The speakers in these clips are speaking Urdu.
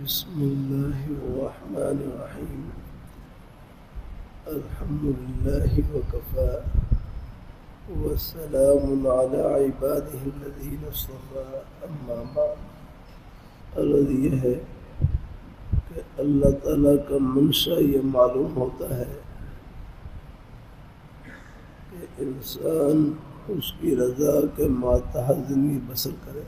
بسم الله الرحمن الرحيم الحمد لله وكفى والسلام على عباده الذين اصطفى اما بعد. الذي یہ ہے کہ اللہ تعالیٰ کا منشا یہ معلوم ہوتا ہے کہ انسان اس کی رضا کے ماتحت زندگی بسر کرے.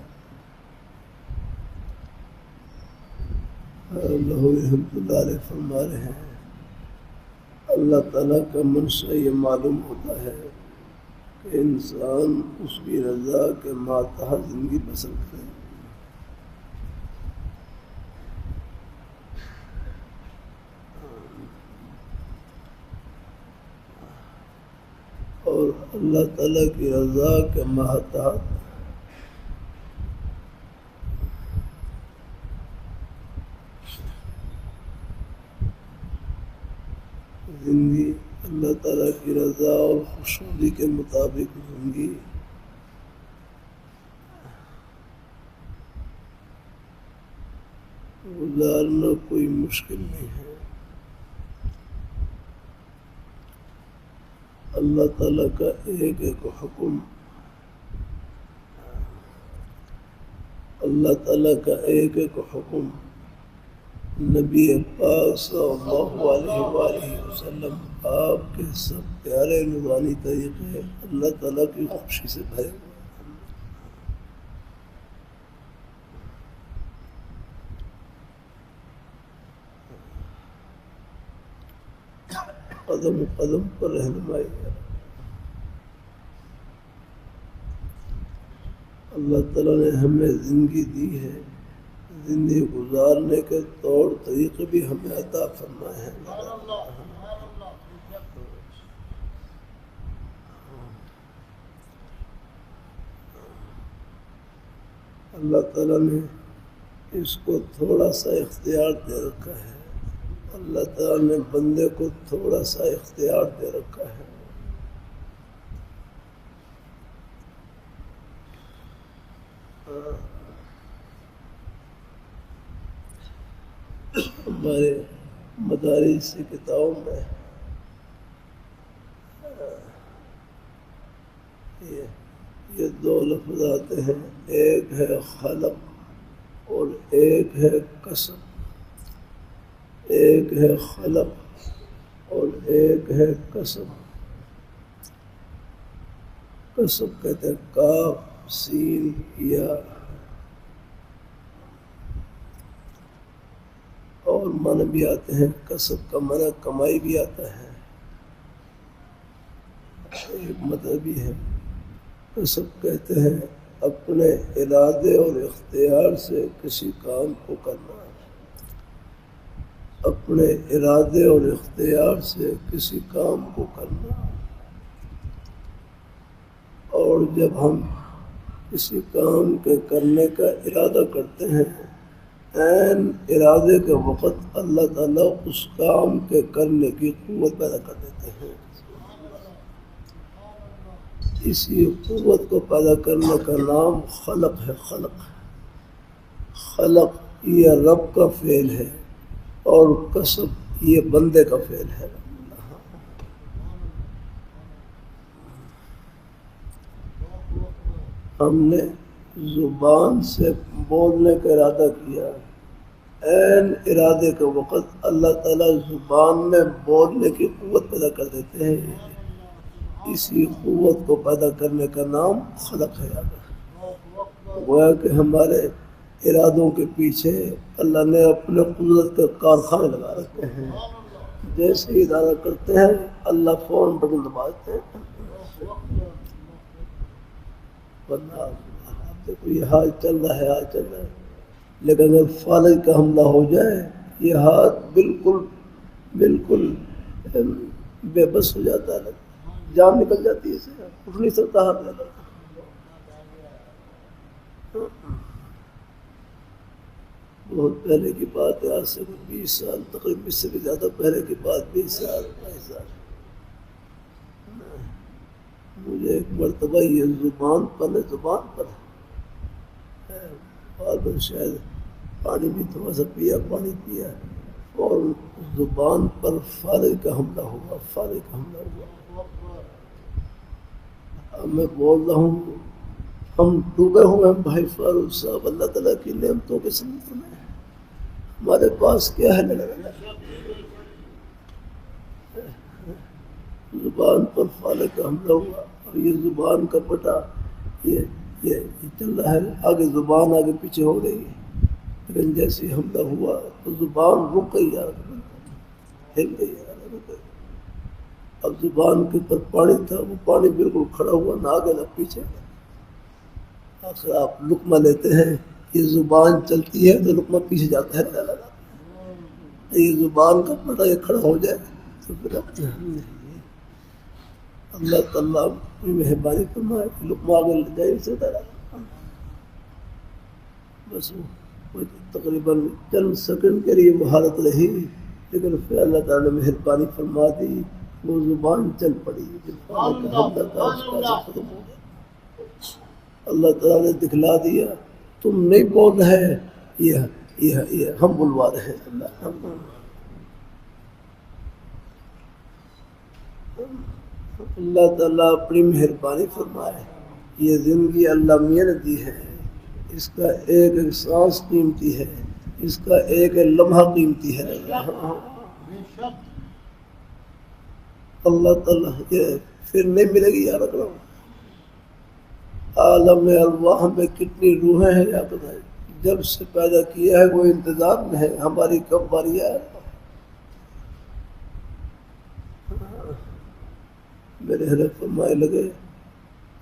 اللہ رحمۃ اللہ علیہ فرما رہے ہیں اللہ تعالیٰ کا منشا یہ معلوم ہوتا ہے کہ انسان اس کی رضا کے ماتحت زندگی بسر کرے. اور اللہ تعالیٰ کی رضا کے ماتحت زندگی اللہ تعالیٰ کی رضا اور خوشنودی کے مطابق زندگی گزارنا کوئی مشکل نہیں ہے. اللہ تعالیٰ کا ایک ایک حکم اللہ تعالیٰ کا ایک ایک حکم نبی پاک صلی اللہ علیہ وآلہ وسلم آپ کے سب پیارے نورانی طریقے اللہ تعالیٰ کی خوشی سے بھرے ہوئے. قدم قدم پر رہنمائی ہے. اللہ تعالیٰ نے ہمیں زندگی دی ہے، زندگی گزارنے کے طور طریقے بھی ہمیں عطا فرمائے ہیں. اللہ تعالیٰ نے اس کو تھوڑا سا اختیار دے رکھا ہے. اللہ تعالیٰ نے بندے کو تھوڑا سا اختیار دے رکھا ہے. ہمارے مدارس کی کتابوں میں یہ دو لفظ آتے ہیں، ایک ہے خلق اور ایک ہے کسب. ایک ہے خلق اور ایک ہے کسب. کسب کہتے ہیں کاف سین یا، اور معنی بھی آتے ہیں. کسب کا معنی کمائی بھی آتا ہے، ایک مطلب بھی ہے. کسب کہتے ہیں اپنے ارادے اور اختیار سے کسی کام کو کرنا. اپنے ارادے اور اختیار سے کسی کام کو کرنا. اور جب ہم کسی کام کے کرنے کا ارادہ کرتے ہیں، عین ارادے کے وقت اللہ تعالیٰ اس کام کے کرنے کی قوت پیدا کر دیتے ہیں. اسی قوت کو پیدا کرنے کا نام خلق ہے. خلق یہ رب کا فعل ہے اور کسب یہ بندے کا فعل ہے. ہم نے زبان سے بولنے کا ارادہ کیا، عین ارادے کے وقت اللہ تعالیٰ زبان میں بولنے کی قوت پیدا کر دیتے ہیں. اسی قوت کو پیدا کرنے کا نام خلق ہے. گویا کہ ہمارے ارادوں کے پیچھے اللہ نے اپنے قدرت کے کارخانے لگا رکھے ہیں. جیسے ہی ارادہ کرتے ہیں اللہ فوراً بٹن دبا دیتے ہیں. ورنہ آپ دیکھو یہ ہاتھ چل رہا ہے، لیکن اگر فالج کا حملہ ہو جائے یہ ہاتھ بالکل بے بس ہو جاتا ہے، جان نکل جاتی ہے، اسے اٹھ نہیں سکتا ہاتھ لگا. بہت پہلے کی بات ہے، آج سے 20 سال تقریباً، اس سے بھی زیادہ پہلے کی بات، 20 سال 22 سال. مجھے ایک مرتبہ یہ زبان پر بعد شاید پانی بھی تھوڑا سا پیا، پانی پیا، اور زبان پر فارغ کا حملہ ہوا، فارغ کا حملہ ہوا۔ اب میں بول رہا ہوں، ہم ڈوبے ہوئے ہیں بھائی فاروق صاحب اللہ تعالیٰ کی نعمتوں کے سمندر میں، ہمارے پاس کیا ہے؟ زبان پر فارغ کا حملہ ہوا، اور یہ زبان کا پٹا یہ چل رہا ہے، آگے زبان آگے پیچھے ہو رہی ہے، لیکن جیسے حملہ ہوا تو زبان رک گئی یار، ہل گئی یار، رک گئی۔ اب زبان کے اوپر پانی تھا، وہ پانی بالکل کھڑا ہوا، نہ آگے نہ پیچھے۔ آخر آپ لقمہ لیتے ہیں، یہ زبان چلتی ہے تو لقمہ پیچھے جاتا ہے، یہ زبان کا پٹا یہ کھڑا ہو جائے تو پھر اللہ تعالیٰ کی مہربانی فرمائے، لقمہ آگے لے جائے اسے بس وہ تقریباً چند سیکنڈ کے لیے وہ حالت رہی، لیکن پھر اللہ تعالیٰ نے مہربانی فرما دی، وہ زبان چل پڑی، اللہ تعالیٰ نے دکھلا دیا تم نہیں بول رہے، یہ ہم بلوا رہے ہیں۔ اللہ تعالیٰ اپنی مہربانی فرمائے، یہ زندگی اللہ میاں نے دی ہے، اس کا ایک ایک سانس قیمتی ہے، اس کا ایک ایک لمحہ قیمتی ہے۔ اللہ تعالیٰ یہ پھر نہیں ملے گی یار اکرم۔ عالم ارواح میں کتنی روحیں ہیں یا بتائیں، جب سے پیدا کیا ہے وہ انتظار میں ہے ہماری کب باری ہے۔ میرے حضرت فرمائے لگے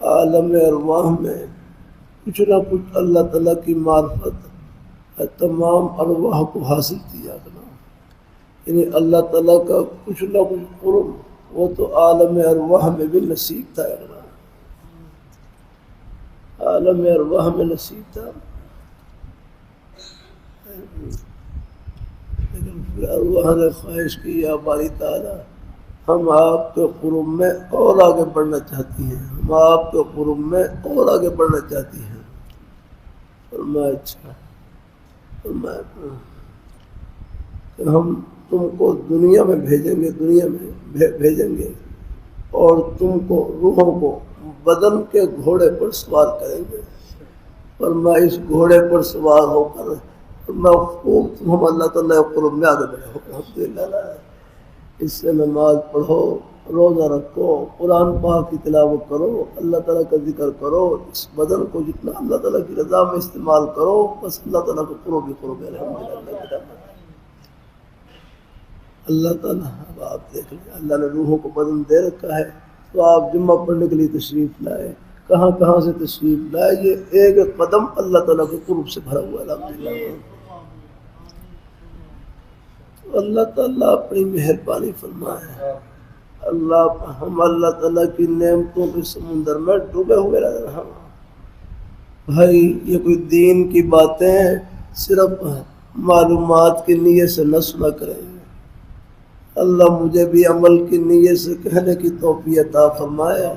عالم ارواح میں کچھ نہ کچھ اللہ تعالیٰ کی معرفت تمام ارواح کو حاصل کیا کرنا، یعنی اللہ تعالیٰ کا کچھ نہ کچھ قرب وہ تو عالم ارواح میں بھی نصیب تھا، عالم ارواح میں نصیب تھا، لیکن پھر ارواح نے خواہش کی یا باری تعالیٰ ہم آپ کے قرب میں اور آگے بڑھنا چاہتی ہیں، ہم آپ کے قرب میں اور آگے بڑھنا چاہتی ہیں۔ فرمایا اچھا، فرمایا کہ ہم تم کو دنیا میں بھیجیں گے، دنیا میں بھیجیں گے، اور تم کو روحوں کو بدن کے گھوڑے پر سوار کریں گے، فرمایا اس گھوڑے پر سوار ہو کر فرمایا خوب تم ہم اللہ تعالیٰ کے قرب میں آگے بڑھے ہو۔ الحمدللہ، اس سے نماز پڑھو، روزہ رکھو، قرآن پاک کی تلاوت کرو، اللہ تعالیٰ کا ذکر کرو، اس بدن کو جتنا اللہ تعالیٰ کی رضا میں استعمال کرو، بس اللہ تعالیٰ کو قرب ہی قرب ہے۔ الحمدللہ اللہ تعالیٰ، اب آپ دیکھ لیں اللہ نے روحوں کو بدن دے رکھا ہے، تو آپ جمعہ پڑھنے کے لیے تشریف لائے، کہاں کہاں سے تشریف لائے، یہ ایک ایک قدم اللہ تعالیٰ کے قرب سے بھرا ہوا ہے۔ الحمدللہ اللہ تعالیٰ اپنی مہربانی فرمائے، ہم اللہ تعالیٰ کی نعمتوں کے سمندر میں ڈوبے ہوئے رہ رہا ہوں۔ بھائی یہ کوئی دین کی باتیں صرف معلومات کی نیت سے نہ سنا کریں، اللہ مجھے بھی عمل کی نیت سے کہنے کی توفیق عطا فرمائے۔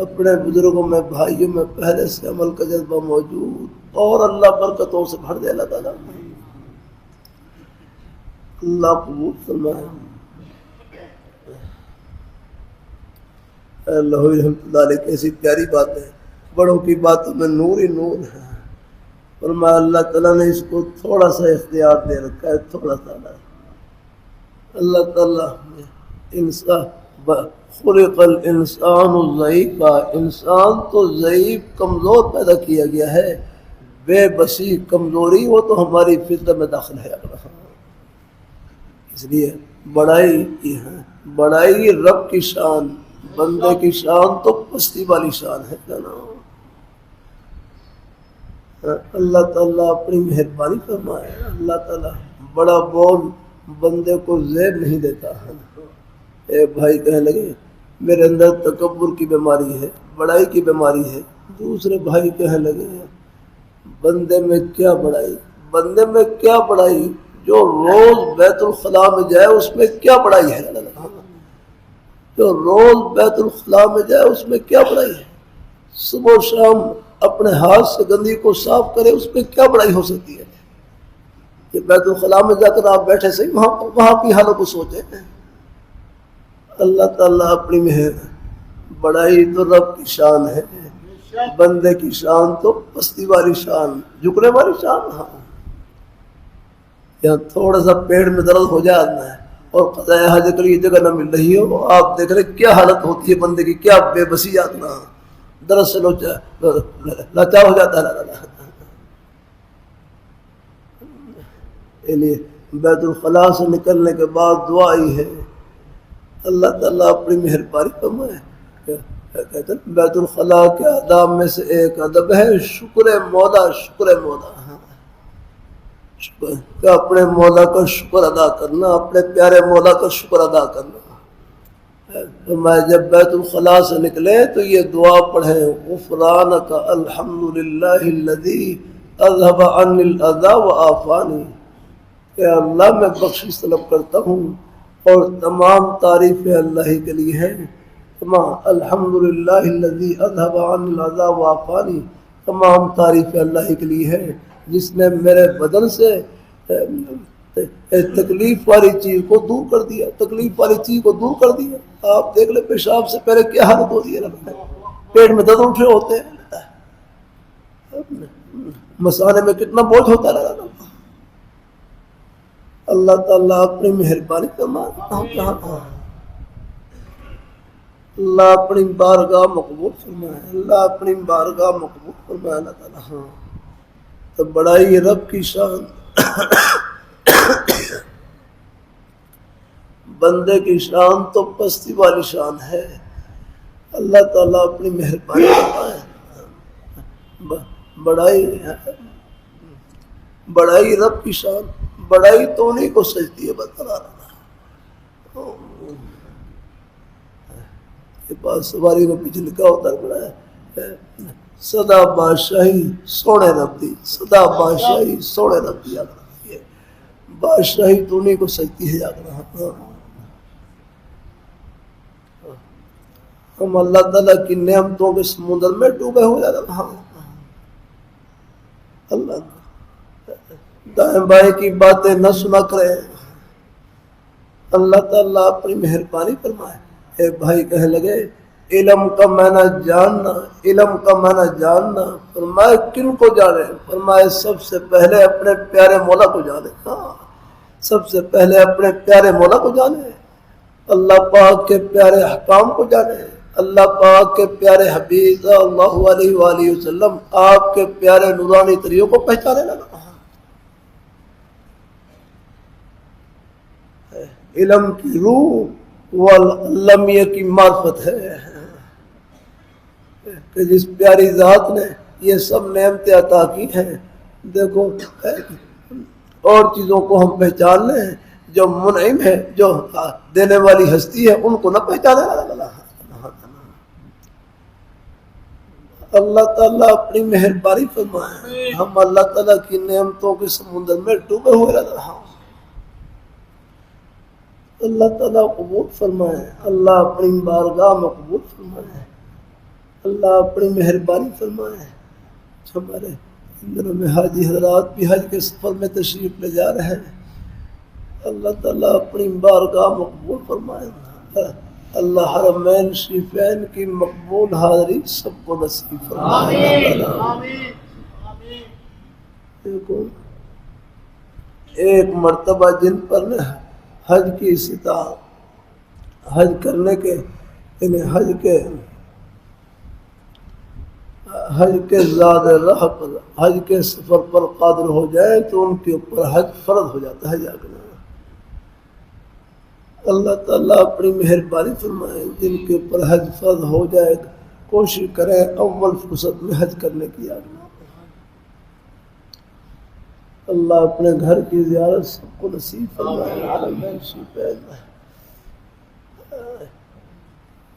اپنے بزرگوں میں بھائیوں میں پہلے سے عمل کا جذبہ موجود، اور اللہ برکتوں سے بھر دے اللہ تعالیٰ، اللہ قبول فرمائے۔ اللہ رحمۃ اللہ علیہ کیسی پیاری بات ہے، بڑوں کی باتوں میں نور ہی نور ہے۔ فرمایا اللہ تعالیٰ نے اس کو تھوڑا سا اختیار دے رکھا ہے، تھوڑا سا۔ اللہ تعالیٰ نے انسان خلق الانسان ضعیفا، انسان تو ضعیف کمزور پیدا کیا گیا ہے، بے بسی کمزوری وہ تو ہماری فطرت میں داخل ہے۔ اس لیے بڑائی کی ہے، بڑائی رب کی شان، بندے کی شان تو پستی والی شان ہے نا۔ اللہ تعالیٰ اپنی مہربانی فرمائے، اللہ تعالیٰ بڑا بول بندے کو زیب نہیں دیتا ہے۔ ایک بھائی کہنے لگے میرے اندر تکبر کی بیماری ہے، بڑائی کی بیماری ہے، دوسرے بھائی کہنے لگے بندے میں کیا بڑائی، بندے میں کیا بڑائی، جو روز بیت الخلاء میں جائے اس میں کیا بڑائی ہے، جو روز بیت الخلاء میں جائے اس میں کیا بڑائی ہے، صبح و شام اپنے ہاتھ سے گندگی کو صاف کرے اس میں کیا بڑائی ہو سکتی ہے۔ کہ بیت الخلاء میں جا کر آپ بیٹھے صحیح وہاں کی حالت کو سوچیں. اللہ تعالیٰ اپنی مہر بڑائی تو رب کی شان ہے, بندے کی شان تو پستی والی شان, جھکنے والی شان. ہاں یہاں تھوڑا سا پیڑ میں درد ہو جاتا ہے اور قضاء حاجت کے لیے جگہ نہ مل رہی ہو, آپ دیکھ رہے کیا حالت ہوتی ہے بندے کی, کیا بے بسی آتنا, درد سے لاچار ہو جاتا ہے. بیت الخلاء سے نکلنے کے بعد دعا ہی ہے اللہ تعالیٰ اپنی مہربانی فرمائے. کہتے ہیں بیت الخلاء کے آداب میں سے ایک ادب ہے شکر مولا. شکر مولا کہ اپنے مولا کا شکر ادا کرنا, اپنے پیارے مولا کا شکر ادا کرنا. تو میں جب بیت الخلاء سے نکلے تو یہ دعا پڑھیں, غفرانک الحمدللہ الذی اذهب عنی الاذی وعافانی. کہ اللہ میں بخشش طلب کرتا ہوں اور تمام تعریفیں اللہ ہی کے لیے ہیں. تمام الحمدللہ الذی اذهب عنی الاذی وعافانی, تمام تعریفیں اللہ ہی کے لیے ہیں جس نے میرے بدن سے تکلیف والی چیز کو دور کر دیا, تکلیف والی چیز کو دور کر دیا. آپ دیکھ لیں پیشاب سے پہلے کیا حالت ہوتی ہے, پیٹ میں درد اٹھے ہوتے ہیں, مثانے میں کتنا بوجھ ہوتا ہے. اللہ تعالیٰ اپنی مہربانی فرمائے, اللہ اپنی بارگاہ مقبول فرمائے, اللہ اپنی بارگاہ مقبول فرمائے. اللہ تعالیٰ ہاں تو بڑائی رب کی شان, بندے کی شان تو پستی والی شان ہے. اللہ تعالیٰ اپنی مہربانی فرمائے. بڑائی رب کی شان, بڑائی تو انہیں کو سجتی ہے. بتا یہ بات سواری کو پیچھے لکھا ہوتا ہے بڑا ہے, سدا بادشاہی سونے رب دی, سدا بادشاہی سونے رب دی. بادشاہی تو انہیں کو سجتی ہے. یاد رہا ہم اللہ تعالیٰ کی نعمتوں کے سمندر میں ڈوبے ہو جاتے ہیں. ہاں اللہ دائیں بائیں کی باتیں نہ سنا کرے. اللہ تعالیٰ اپنی مہربانی فرمائے. ایک بھائی کہنے لگے علم کا معنی جاننا, علم کا معنی جاننا. فرمائے کن کو جانے؟ فرمائے سب سے پہلے اپنے پیارے مولا کو جانے. ہاں سب سے پہلے اپنے پیارے مولا کو جانے, اللہ پاک کے پیارے احکام کو جانے, اللہ پاک کے پیارے حبیب صلی اللہ علیہ وآلہ وسلم آپ کے پیارے نورانی طریقوں کو پہچانے لگا. علم کی روح وہ علمیہ کی معرفت ہے کہ جس پیاری ذات نے یہ سب نعمتیں عطا کی ہیں. دیکھو اور چیزوں کو ہم پہچان لیں, جو منعم ہے, جو دینے والی ہستی ہے, ان کو نہ پہچانے لگا. اللہ تعالیٰ اپنی مہربانی فرمائے. ہم اللہ تعالیٰ کی نعمتوں کے سمندر میں ڈوبے ہوئے رہ رہا ہوں. اللہ تعالیٰ قبول فرمائے, اللہ اپنی بارگاہ مقبول فرمائے, اللہ اپنی مہربانی فرمائے. ہمارے دنوں میں حاجی حضرات بھی حج کے سفر میں تشریف لے جا رہے ہیں. اللہ تعالیٰ اپنی بارگاہ مقبول فرمائے. اللہ حرمین شریفین کی مقبول حاضری سب کو نصیب فرمائے. ایک مرتبہ جن پر حج کی استطاعت, حج کرنے کے یعنی حج کے زاد راہ پر, حج کے سفر پر قادر ہو جائے تو ان کے اوپر حج فرض ہو جاتا ہے. اللہ تعالیٰ اپنی مہربانی فرمائے. جن کے اوپر حج فرض ہو جائے کوشش کریں اول فرصت میں حج کرنے کی. اللہ اپنے گھر کی زیارت سب کو نصیب فرمائے.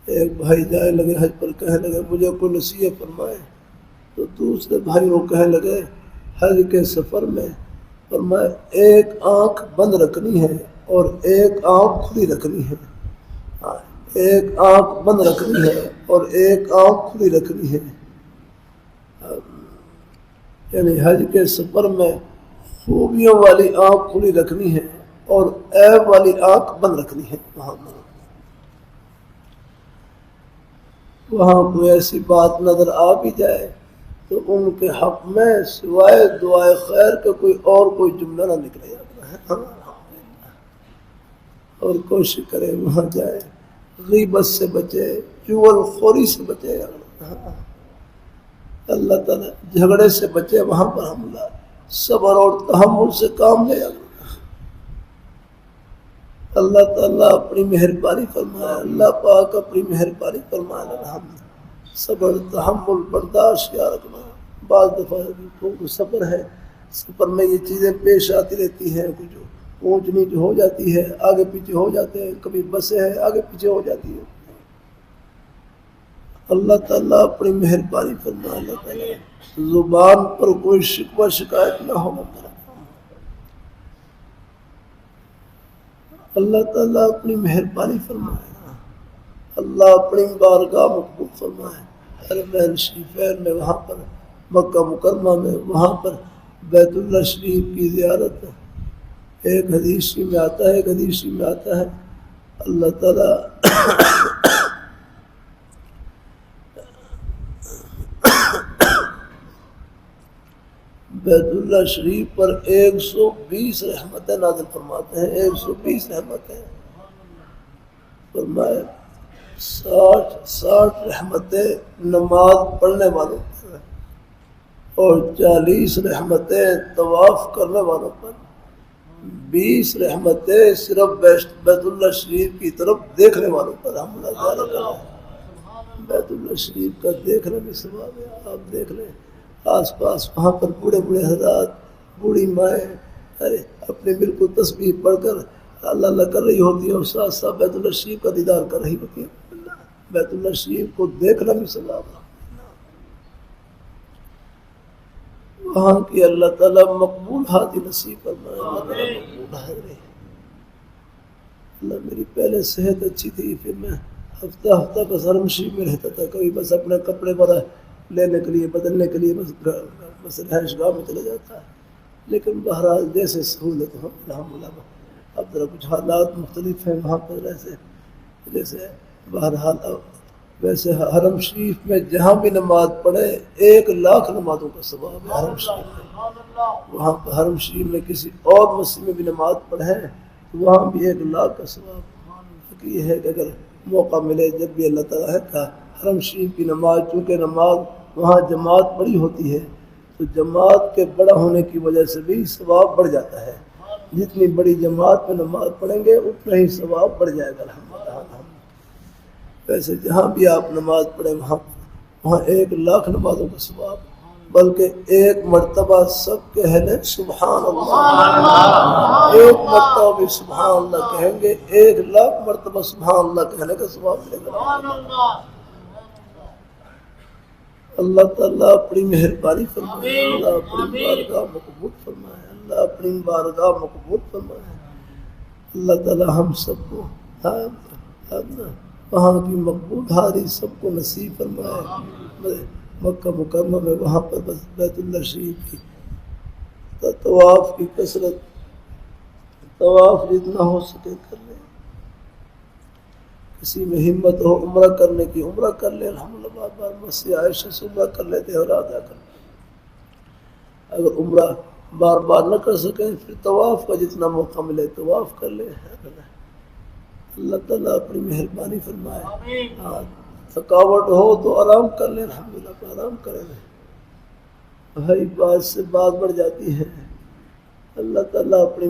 ایک بھائی جائے لگے حج پر, کہنے لگے مجھے کوئی نصیحت فرمائے. تو دوسرے بھائی وہ کہنے لگے حج کے سفر میں فرمائے ایک آنکھ بند رکھنی ہے اور ایک آنکھ کھلی رکھنی ہے. ایک آنکھ بند رکھنی ہے اور ایک آنکھ کھلی رکھنی ہے. یعنی حج کے سفر میں خوبیوں والی آنکھ کھلی رکھنی ہے اور عیب والی آنکھ بند رکھنی ہے. وہاں کوئی ایسی بات نظر آ بھی جائے تو ان کے حق میں سوائے دعائے خیر کے کوئی جملہ نہ نکلے جاتا ہے. اور کوشش کرے وہاں جائے، غیبت سے بچے، چغل خوری سے بچے. اللہ تعالیٰ جھگڑے سے بچے، وہاں پر حملہ صبر اور تحمل سے کام لے. اللہ تعالیٰ اپنی مہربانی فرمائے، اللہ پاک اپنی مہربانی فرمائے. صبر تحمل برداشت کیا رکھنا. بعض دفعہ سفر ہے، سفر میں یہ چیزیں پیش آتی رہتی ہیں، کچھ اونچ نیچ ہو جاتی ہے، آگے پیچھے ہو جاتے ہیں، کبھی بسیں ہیں آگے پیچھے ہو جاتی ہے. اللہ تعالیٰ اپنی مہربانی فرمائے. اللہ تعالیٰ زبان پر کوئی شکوہ شکایت نہ ہو. اللہ تعالیٰ اپنی مہربانی فرمائے. اللہ اپنی بارگاہ مقبول فرمائے. حرمین شریفین میں، وہاں پر مکہ مکرمہ میں، وہاں پر بیت اللہ شریف کی زیارت. ایک حدیث میں آتا ہے اللہ تعالیٰ بیت اللہ شریف پر 120 رحمتیں نازل فرماتے ہیں. 120 رحمتیں فرمائے. 60 رحمتیں نماز پڑھنے والوں پر اور 40 رحمتیں طواف کرنے والوں پر. 20 رحمتیں صرف بیت اللہ شریف کی طرف دیکھنے والوں پر. ہم بیت اللہ شریف کا دیکھنے میں ثواب ہے. آپ دیکھ لیں آس پاس وہاں پر بوڑھے حضرات، بوڑھی مائیں اپنے بالکل تسبیح پڑھ کر اللہ اللہ کر رہی ہوتی ہیں اور ساتھ ساتھ بیت اللہ شریف کا دیدار کر رہی ہوتی ہیں. بیت اللہ شریف کو دیکھنا بھی ثواب ہے. وہاں کی اللہ تعالیٰ مقبول حاضری نصیب فرمائے. اللہ تعالیٰ مقبول حاضری. اللہ میری پہلے صحت اچھی تھی، پھر میں ہفتہ بس حرم شریف میں رہتا تھا. کبھی بس اپنے کپڑے وغیرہ لینے کے لیے، بدلنے کے لیے بس رہائش گاہ میں چلا جاتا ہے. لیکن بہرحال جیسے سہولت ہو الحمدللہ. اب ذرا کچھ حالات مختلف ہیں وہاں پر، جیسے بہرحال ویسے حرم شریف میں جہاں بھی نماز پڑھے 1,00,000 نمازوں کا ثواب ہے. حرم شریف میں، وہاں پر حرم شریف میں کسی اور مسجد میں بھی نماز پڑھے تو وہااں بھی 1,00,000 کا ثواب. یہ ہے کہ اگر موقع ملے جب بھی اللہ تعالیٰ ہے کہ حرم شریف کی نماز، چونکہ نماز وہاں جماعت بڑی ہوتی ہے تو جماعت کے بڑا ہونے کی وجہ سے بھی ثواب بڑھ جاتا ہے. جتنی بڑی جماعت میں نماز پڑھیں گے اتنا ہی ثواب بڑھ جائے گا. الحمدللہ. ویسے جہاں بھی آپ نماز پڑھیں وہاں 1,00,000 نمازوں کا ثواب. بلکہ ایک مرتبہ سب کہہ لیں سبحان اللہ. ایک مرتبہ بھی سبحان اللہ کہیں گے 1,00,000 مرتبہ سبحان اللہ کہنے کا ثواب ملے گا. اللہ تعالیٰ اپنی مہربانی فرمائے. اللہ اپنی بارگاہ مقبول فرمائے. اللہ اپنی بارگاہ مقبول فرمائے. اللہ تعالیٰ ہم سب کو وہاں کی مقبول حاضری سب کو نصیب فرمائے. مکہ مکرمہ میں وہاں پر بس بیت اللہ شریف کی طواف کی کثرت، طواف جتنا ہو سکے کر لیں. کسی میں ہمت ہو عمرہ کرنے کی عمرہ کر لیں. الحمدللہ بار بار مسجد عائشہ سے عمرہ کر لیتے ہیں اور ادا کر لیتے. اگر عمرہ بار بار نہ کر سکیں پھر طواف کا جتنا موقع ملے طواف کر لیں. اللہ تعالیٰ اپنی مہربانی فرمائے. تھکاوٹ ہو تو آرام کر لیں. الحمدللہ آرام کریں. بھائی بات سے بات بڑھ جاتی ہے. اللہ تعالیٰ اپنی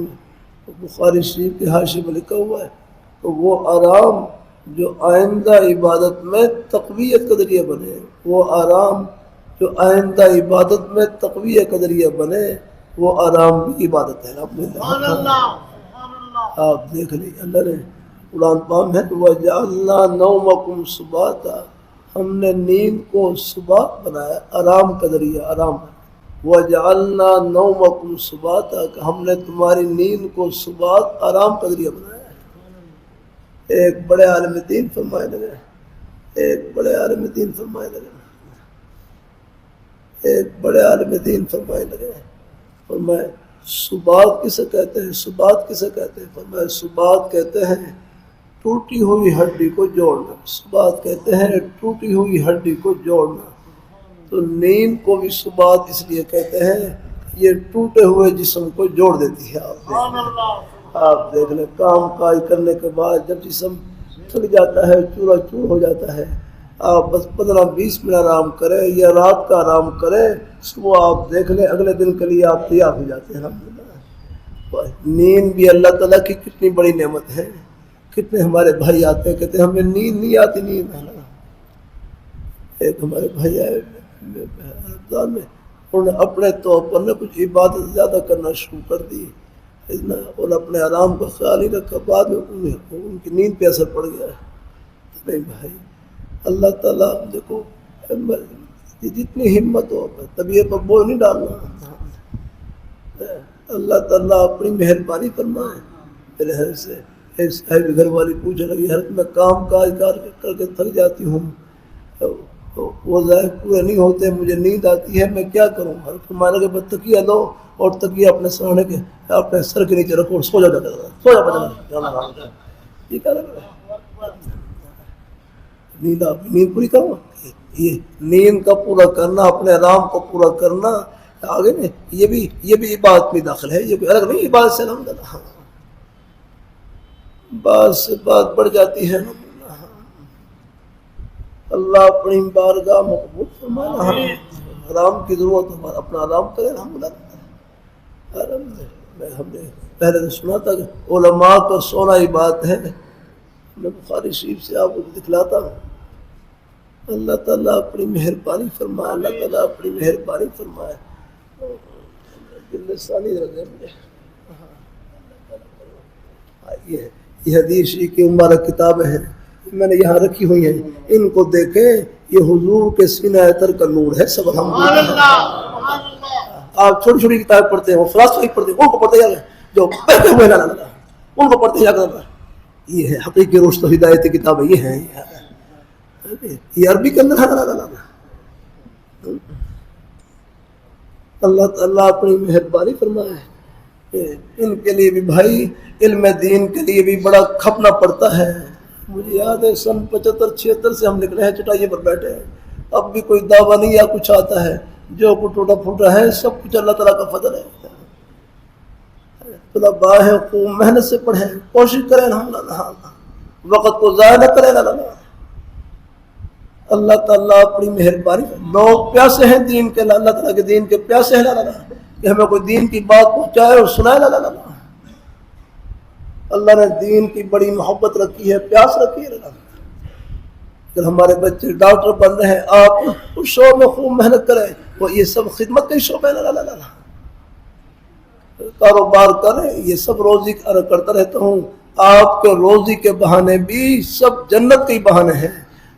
بخاری شریف کے حاشی میں لکھا ہوا ہے تو وہ آرام جو آئندہ عبادت میں تقویت کا ذریعہ بنے، وہ آرام جو آئندہ عبادت میں تقویت کا ذریعہ بنے وہ آرام بھی عبادت ہے. آپ دیکھ لیں اللہ نے قرآن پاک ہے وَجَعَلْنَا نَوْمَكُمْ سُبَاتًا، ہم نے نیند کو سبات بنایا، آرام کا ذریعہ. آرام وَجَعَلْنَا نَوْمَكُمْ سُبَاتًا کہ ہم نے تمہاری نیند کو سبات آرام کا ذریعہ بنایا. ایک بڑے عالم دین فرمائے لگے، ایک بڑے عالم دین فرمائے لگے، ایک بڑے عالم دین فرمائے لگے. فرمائے سبات کسے کہتے ہیں؟ سبات کسے کہتے ہیں؟ فرمایا سبات کہتے ہیں ٹوٹی ہوئی ہڈی کو جوڑنا. سبات کہتے ہیں ٹوٹی ہوئی ہڈی کو جوڑنا. تو نیند کو بھی سبات اس لیے کہتے ہیں یہ ٹوٹے ہوئے جسم کو جوڑ دیتی ہے. آپ دیکھ لیں کام کاج کرنے کے بعد جب جسم تھک جاتا ہے چورا چور ہو جاتا ہے آپ بس 15-20 منٹ آرام کریں یا رات کا آرام کریں صبح آپ دیکھ لیں اگلے دن کے لیے آپ تیار ہو جاتے ہیں. الحمدللہ نیند بھی اللہ تعالیٰ کی کتنی بڑی نعمت ہے. کتنے ہمارے بھائی آتے ہیں کہتے ہیں ہمیں نیند نہیں آتی. نیند ایک ہمارے بھائی آئے رمضان میں انہوں نے اپنے طور پر نے کچھ عبادت زیادہ کرنا شروع کر دی اور اپنے آرام کا خیال ہی رکھا. بعد میں ان کی نیند پہ اثر پڑ گیا. نہیں بھائی اللہ تعالیٰ دیکھو جتنی ہمت ہو طبیعت پر بوجھ نہیں ڈالنا. اللہ تعالیٰ اپنی مہربانی فرمائے. میرے حل سے ایک صاحب گھر والی پوچھنے لگی حضرت میں کام کاج کر کے تھک جاتی ہوں وہ ظاہر پورے نہیں ہوتے مجھے نیند آتی ہے میں کیا کروں؟ حضرت فرمانے کے بعد تکیہ لو اور تکیہ اپنے سرانے کے اپنے سر کے نیچے رکھو اور سو جا یہ کیا لگ رہا ہے نیند پوری کرو. یہ نیند کا پورا کرنا اپنے آرام کو پورا کرنا آگے نہیں یہ بھی عبادت میں داخل ہے. یہ کوئی الگ نہیں عبادت سے الحمد للہ بات سے بات بڑھ جاتی ہے. اللہ اپنی بارگاہ مقبول فرمانا. آرام کی ضرورت ہے اپنا آرام کرے. ہم نے پہلے تو سنا تھا کہ علماء کا سونا عبادت ہے. میں بخاری شریف سے آپ کو دکھلاتا ہوں. اللہ تعالیٰ اپنی مہربانی فرمائے. اللہ تعالیٰ اپنی مہربانی فرمائے. یہ حدیث کی مبارک کتابیں ہیں میں نے یہاں رکھی ہوئی ہیں. ان کو دیکھیں یہ حضور کے سینہ اطہر کا نور ہے. سب الحمدللہ. آپ چھوٹی چھوٹی کتابیں پڑھتے ہیں وہ فلسفہ پڑھتے ہیں ان کو پڑھتے جائیں جو پڑھتے ہوئے ان کو پڑھتے جا کر یہ ہے حقیقی رشد و ہدایت کتابیں. یہ ہیں یہ عربی کے اندر اللہ تعالیٰ اپنی مہربانی فرمائے. ان کے لیے بھی بھائی علم دین کے لیے بھی بڑا کھپنا پڑتا ہے. مجھے یاد ہے سن 75-76 سے ہم نکلے ہیں چٹائی پر بیٹھے ہیں. اب بھی کوئی دعویٰ نہیں یا کچھ آتا ہے جو کچھ ٹوٹا پھوٹا ہے سب کچھ اللہ تعالیٰ کا فضل ہے. طلباء ہیں خوب محنت سے پڑھیں کوشش کریں الحمدللہ وقت کو ضائع نہ کریں. اللہ تعالیٰ اپنی مہربانی. لوگ پیاسے ہیں دین کے اللہ تعالیٰ کے دین کے پیاسے ہیں کہ ہمیں کوئی دین کی بات پہنچائے اور سنائے. اللہ نے دین کی بڑی محبت رکھی ہے پیاس رکھی ہے. اگر ہمارے بچے ڈاکٹر بن رہے ہیں آپ اس شعبے میں خوب محنت کریں. وہ یہ سب خدمت کے شعبے کاروبار کریں. یہ سب روزی کرتا رہتا ہوں. آپ کے روزی کے بہانے بھی سب جنت کے بہانے ہیں.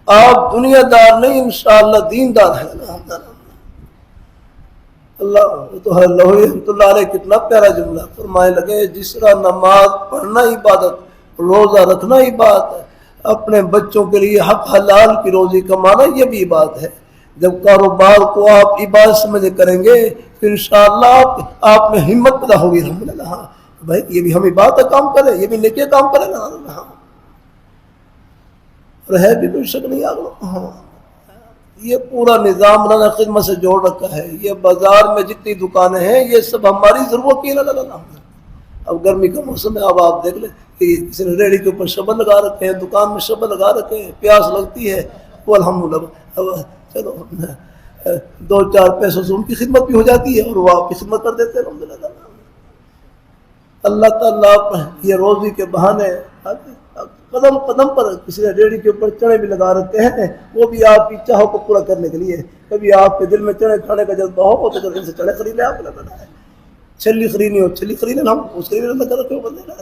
آپ دنیا دار نہیں انشاءاللہ دیندار ہیں. اللہ تو ہے لوہی رحمۃ اللہ علیہ کتنا پیارا جملہ فرمائے لگے جس طرح نماز پڑھنا عبادت روزہ رکھنا عبادت ہے اپنے بچوں کے لیے حق حلال کی روزی کمانا یہ بھی عبادت ہے. جب کاروبار کو آپ عبادت سمجھ کریں گے پھر انشاءاللہ آپ میں ہمت پیدا ہوگی. الحمدللہ بھائی یہ بھی ہم عبادت کا کام کریں یہ بھی نیکی کام کریں نا اور ہے بھی کوئی شک نہیں آگے. یہ پورا نظام اللہ نے خدمت سے جوڑ رکھا ہے. یہ بازار میں جتنی دکانیں ہیں یہ سب ہماری ضرورت کی ہے. اب گرمی کا موسم ہے اب آپ دیکھ لیں کہ کسی نے ریڑھی کے اوپر شبل لگا رکھے ہیں دکان میں شبل لگا رکھے ہیں پیاس لگتی ہے وہ الحمدللہ اب چلو 2-4 پیسوں سے ان کی خدمت بھی ہو جاتی ہے اور وہ آپ کی خدمت کر دیتے ہیں الحمدللہ. اللہ تعالیٰ یہ روزی کے بہانے قدم قدم پر کسی نے ریڑھی کے اوپر چنے بھی لگا رکھے ہیں وہ بھی آپ کی چاہوں کو پورا کرنے کے لیے. کبھی آپ کے دل میں چنے کھانے کا جذبہ ہو تو دل سے چنے خرید لیں. آپ لگا ہے چھلی خریدنی ہو چھلی خرید لیں ہم اس کے لیے لگا رکھے ہو بندے کا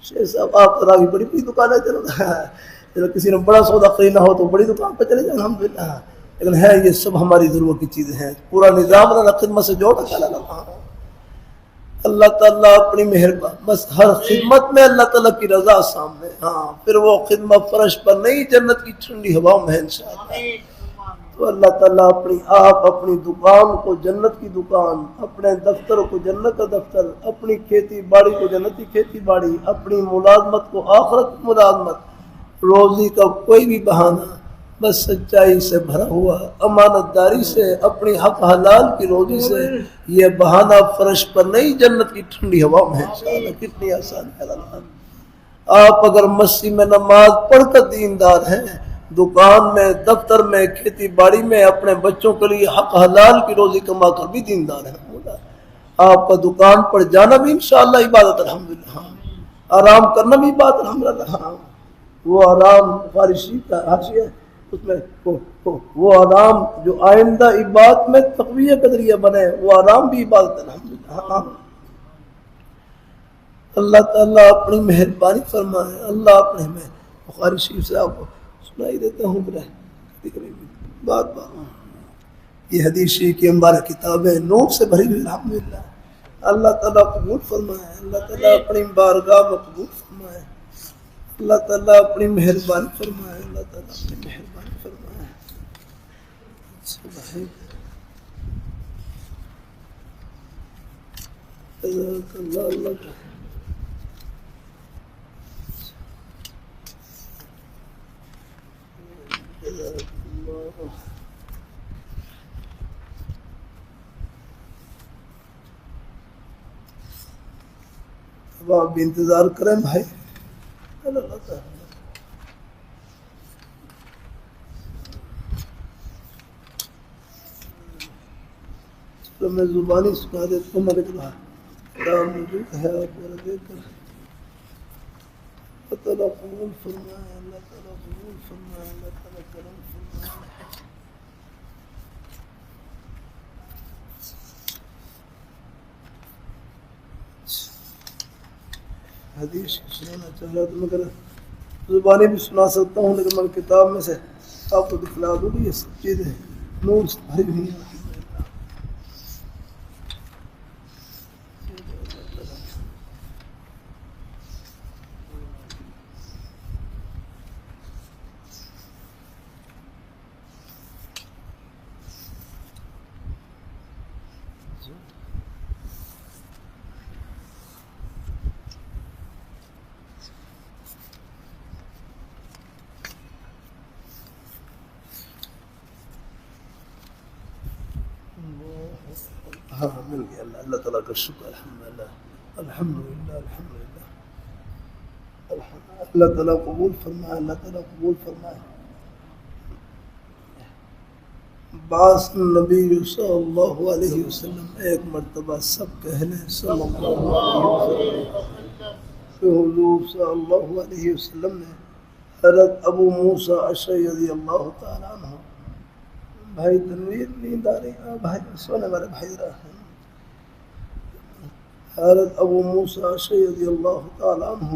شیخ صاحب آپ طرح کی بڑی دکان ہے. چلو کسی نے بڑا سودا خریدنا ہو تو بڑی دکان پہ چلے جائیں الحمدللہ. لیکن ہے یہ سب ہماری ضرورت کی چیزیں ہیں. پورا نظام اللہ خدمت سے جوڑ رکھا. اللہ تعالیٰ اپنی مہربانی بس ہر خدمت میں اللہ تعالیٰ کی رضا سامنے. ہاں پھر وہ خدمت فرش پر نہیں جنت کی ٹھنڈی ہواؤں میں انشاءاللہ. تو اللہ تعالیٰ آپ اپنی دکان کو جنت کی دکان، اپنے دفتر کو جنت کا دفتر، اپنی کھیتی باڑی کو جنتی کھیتی باڑی، اپنی ملازمت کو آخرت کی ملازمت، روزی کا کوئی بھی بہانہ بس سچائی سے بھرا ہوا، امانت داری سے، اپنی حق حلال کی روزی سے، یہ بہانہ فرش پر نہیں جنت کی ٹھنڈی ہوا میں ہے۔ انشاءاللہ کتنی آسان ہے اللہ۔ آپ اگر مسجد میں نماز پڑھ کر دیندار ہیں، دکان میں، دفتر میں، کھیتی باڑی میں اپنے بچوں کے لیے حق حلال کی روزی کما کر بھی دیندار ہیں، آپ کا دکان پر جانا بھی انشاءاللہ عبادت الحمدللہ، آرام کرنا بھی عبادت الحمدللہ۔ وہ آرام فارسی کا حاشیہ اس میں وہ آرام جو آئندہ عبادت میں تقویہ کا ذریعہ بنے، وہ آرام بھی عبادت الحمدللہ۔ اللہ تعالیٰ اپنی مہربانی فرمائے۔ اللہ اپنے میں بخاری شریف سے آپ کو سنائی دیتا ہوں بات یہ حدیث شریف کی مبارک کتابیں نور سے بھری ہوئی الحمدللہ۔ اللہ تعالیٰ قبول فرمائے، اللہ تعالیٰ اپنی بارگاہ میں قبول فرمائے، اللہ تعالیٰ اپنی مہربانی فرمائے، اللہ تعالیٰ اپنی مہربانی فرمائے۔ اللہ اب آپ بھی انتظار کریں بھائی۔ چلو میں زبانی سنا دیتا ہوں، مگر رام موجود ہے آپ کو دیکھ کر اللہ تعالیٰ قبول فرمائے، اللہ تعالیٰ قبول فرمائے، اللہ تعالیٰ کرم فرمائے۔ حدیث سنانا چاہ رہا تو مگر زبانی بھی سنا سکتا ہوں، لیکن میں کتاب میں سے آپ کو دکھلا دوں گی، یہ سب چیزیں نور سے بھری ہوئی ہیں۔ ہاں مل گیا، اللہ تعالیٰ کا شکر، الحمدللہ الحمدللہ الحمدللہ۔ اللہ تعالیٰ قبول فرمائے، اللہ تعالیٰ قبول فرمائے۔ بعض نبی صلی اللہ علیہ وسلم ایک مرتبہ سب کہہ لیں صلی اللہ علیہ وسلم کہ حضور صلی اللہ علیہ وسلم نے حضرت ابو موسیٰ اشعری رضی اللہ تعالیٰ عنہ، بھائی تنویر نیند آ رہی ہے بھائی، سونے والے بھائی رہا ہیں، حضرت ابو موسیٰ اشعری رضی اللہ تعالیٰ عنہ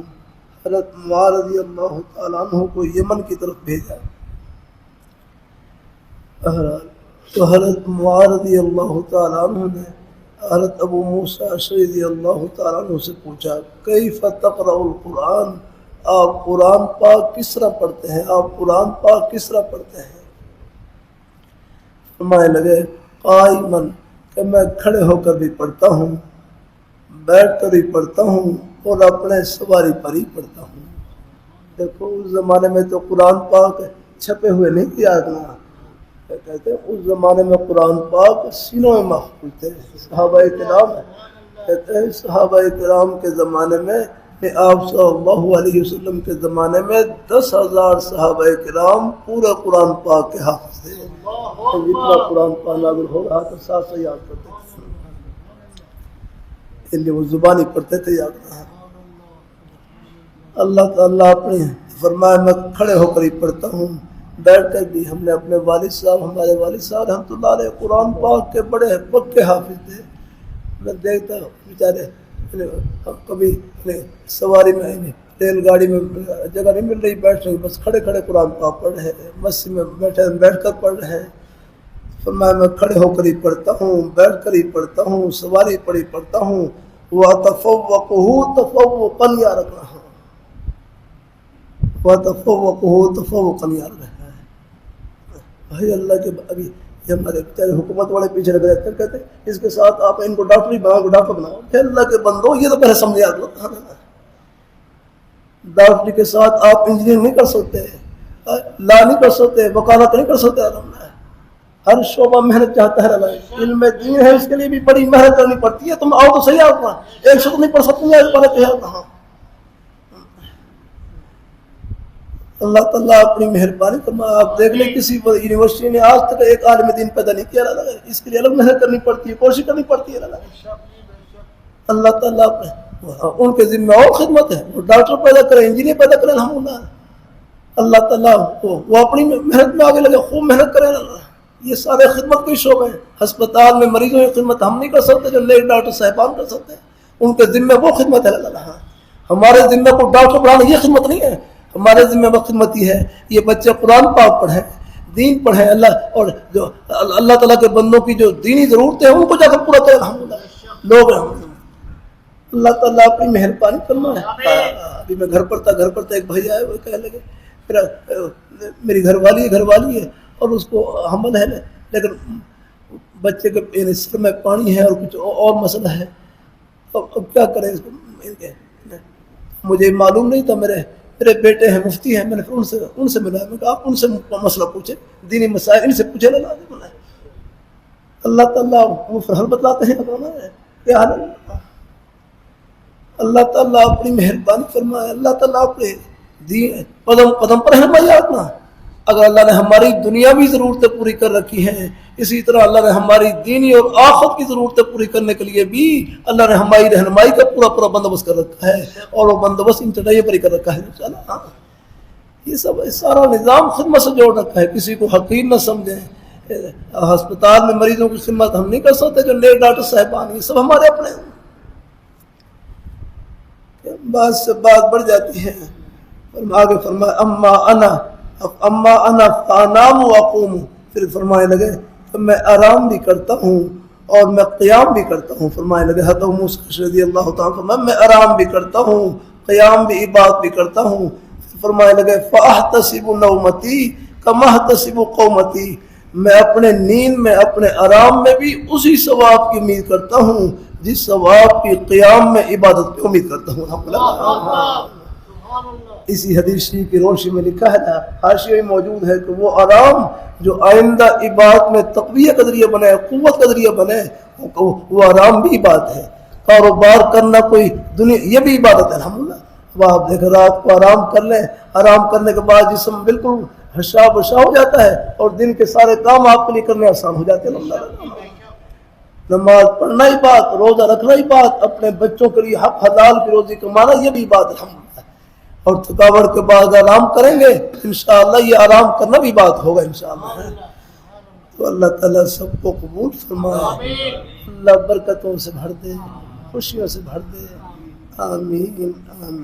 حضرت معاذ رضی اللہ تعالیٰ عنہ کو یمن کی طرف بھیجا۔ تو حضرت معاذ رضی اللہ تعالیٰ عنہ نے حضرت ابو موسیٰ اشعری رضی اللہ تعالیٰ عنہ سے پوچھا کیف تقرأ القرآن، آپ قرآن پاک کس طرح پڑھتے ہیں، آپ قرآن پاک کس طرح پڑھتے ہیں؟ فرمائے لگے قائماً، کہ میں کھڑے ہو کر بھی پڑھتا ہوں، بیٹھ کر بھی پڑھتا ہوں، اور اپنے سواری پر ہی پڑھتا ہوں۔ دیکھو اس زمانے میں تو قرآن پاک چھپے ہوئے نہیں کیا کرنا، کہتے ہیں اس زمانے میں قرآن پاک سینوں میں محفوظ تھے۔ صحابہ کرام کہتے ہیں صحابہ کرام کے زمانے میں، آپ صلی اللہ علیہ وسلم کے زمانے میں 10,000 صحابہ کرام پورے قرآن پاک کے حافظ تھے۔ جتنا قرآن پاک نازل ہو رہا تھا ساتھ سے یاد کرتے تھے، اس لیے وہ زبانی پڑھتے تھے، یاد رہا۔ اللہ تعالیٰ اپنے فرمایا میں کھڑے ہو کر ہی پڑھتا ہوں، بیٹھ کر بھی۔ ہم نے اپنے والد صاحب، ہمارے والد صاحب رحمۃ اللہ علیہ قرآن پاک کے بڑے پکے حافظ تھے۔ میں دیکھتا بیچارے کبھی سواری میں ریل گاڑی میں جگہ نہیں مل رہی بیٹھ رہی، بس کھڑے کھڑے قرآن پاک پڑھ رہے ہیں، مسجد میں بیٹھ کر پڑھ رہے ہیں۔ فرمایا میں کھڑے ہو کر ہی پڑھتا ہوں، بیٹھ کر ہی پڑھتا ہوں، سواری پر ہی پڑھتا ہوں، وَتَفَوَّقُهُ تَفَوُّقًا یا رکھ رہا ہوں، وَتَفَوَّقُهُ تَفَوُّقًا یا رکھ رہا ہے۔ بھائی اللہ کے ابھی یہ ہمارے بیچارے حکومت والے پیچھے لگ رہے کہتے ہیں اس کے ساتھ آپ ان کو ڈاکٹر ہی بناؤ ڈاکٹر بناؤ. کہ اللہ کے بندو یہ تو پہلے سمجھے آپ لوگ. ڈاکٹری کے ساتھ آپ انجینئر نہیں کر سکتے, لا نہیں کر سکتے, وکالت نہیں کر سکتے. ہر شعبہ محنت چاہتا ہے. علم دین ہے اس کے لیے بھی بڑی محنت کرنی پڑتی ہے. تم آؤ تو صحیح آؤ, ایک شخص نہیں پڑھ سکتے. اللہ تعالیٰ اپنی مہربانی فرمائے. آپ دیکھ لیں کسی یونیورسٹی نے آج تک ایک عالم دین پیدا نہیں کیا. اس کے لیے الگ محنت کرنی پڑتی ہے, کوشش کرنی پڑتی ہے. اللہ تعالیٰ ان کے ذمہ اور خدمت ہے. وہ ڈاکٹر پیدا کریں, انجینئر پیدا کریں, الحمدللہ. اللہ تعالیٰ وہ اپنی محنت میں آگے لگے, خوب محنت کریں. یہ سارے خدمت کے شعبے ہیں. ہسپتال میں مریضوں کی خدمت ہم نہیں کر سکتے جو نئے ڈاکٹر صاحبان کر سکتے ہیں. ان کے ذمہ وہ خدمت ہے. اللہ ہمارے ذمہ کو ڈاکٹر پڑھانا یہ خدمت نہیں ہے. ہمارے ذمہ وہ خدمت ہی ہے یہ بچے قرآن پاک پڑھیں, دین پڑھیں. اللہ اور جو اللہ تعالیٰ کے بندوں کی جو دینی ضرورتیں ہیں ان کو جا کر پورا کریں. الحمدللہ لوگ اللہ تعالیٰ اپنی مہربانی کرنا ہے. ابھی میں گھر پر تھا ایک بھائی آئے وہ کہنے لگے میری گھر والی ہے اور اس کو حمل ہے لیکن بچے کے سر میں پانی ہے اور کچھ اور مسئلہ ہے. اب کیا کریں اس کو. مجھے معلوم نہیں تھا. میرے بیٹے ہیں مفتی ہیں. میں نے ان سے ملا. میں کہا آپ ان سے مسئلہ پوچھیں, دینی مسائل ان سے پوچھے. اللہ تعالیٰ وہ حل بتلاتے ہیں. کیا حل ہے. اللہ تعالیٰ اپنی مہربانی فرمائے. اللہ تعالیٰ اپنے قدم پر رہنمائی آتنا. اگر اللہ نے ہماری دنیاوی ضرورتیں پوری کر رکھی ہیں, اسی طرح اللہ نے ہماری دینی اور آخرت کی ضرورتیں پوری کرنے کے لیے بھی اللہ نے ہماری رہنمائی کا پورا بندوبست کر رکھا ہے. اور وہ بندوبست ان چڑھائی پر ہی کر رکھا ہے. یہ سب سارا نظام خدمت سے جوڑ رکھا ہے. کسی کو حقیر نہ سمجھیں. ہسپتال میں مریضوں کی خدمت ہم نہیں کر سکتے جو نئے ڈاکٹر صاحبان, یہ سب ہمارے اپنے ہیں. بات سے بات بڑھ جاتی ہے. آگے فرمایا اما انا فانام واقوم. پھر فرمانے لگے کہ میں آرام بھی کرتا ہوں اور میں قیام بھی کرتا ہوں. فرمانے لگے حضرت موسیٰ رضی اللہ تعالیٰ فرمایا میں آرام بھی کرتا ہوں, قیام بھی, عبادت بھی کرتا ہوں. فرمانے لگے فاحتسب نومتی کما احتسب قومتی. میں اپنے نیند میں اپنے آرام میں بھی اسی ثواب کی امید کرتا ہوں جس ثواب کی قیام میں عبادت کی امید کرتا ہوں. اسی حدیث شریف کی روشنی میں لکھا ہے, حاشیے میں موجود ہے کہ وہ آرام جو آئندہ عبادت میں تقویہ کا ذریعہ بنے, قوت کا ذریعہ بنے, وہ آرام بھی عبادت ہے. کاروبار کرنا کوئی دنیا یہ بھی عبادت ہے. الحمدللہ. اب آپ دیکھ رات کو آرام کر لیں, آرام کرنے کے بعد جسم بالکل ہشا بشا ہو جاتا ہے اور دن کے سارے کام آپ کے لیے کرنے آسان ہو جاتے ہیں. نماز پڑھنا ہی بات, روزہ رکھنا ہی بات, اپنے بچوں کے لیے حق حلال کی روزی کمانا یہ بھی بات ہے. اور تھکاوٹ کے بعد آرام کریں گے انشاءاللہ یہ آرام کرنا بھی بات ہوگا انشاءاللہ. تو اللہ تعالیٰ سب کو قبول فرمائے. اللہ برکتوں سے بھر دے, خوشیوں سے بھر دے. آمین آمین.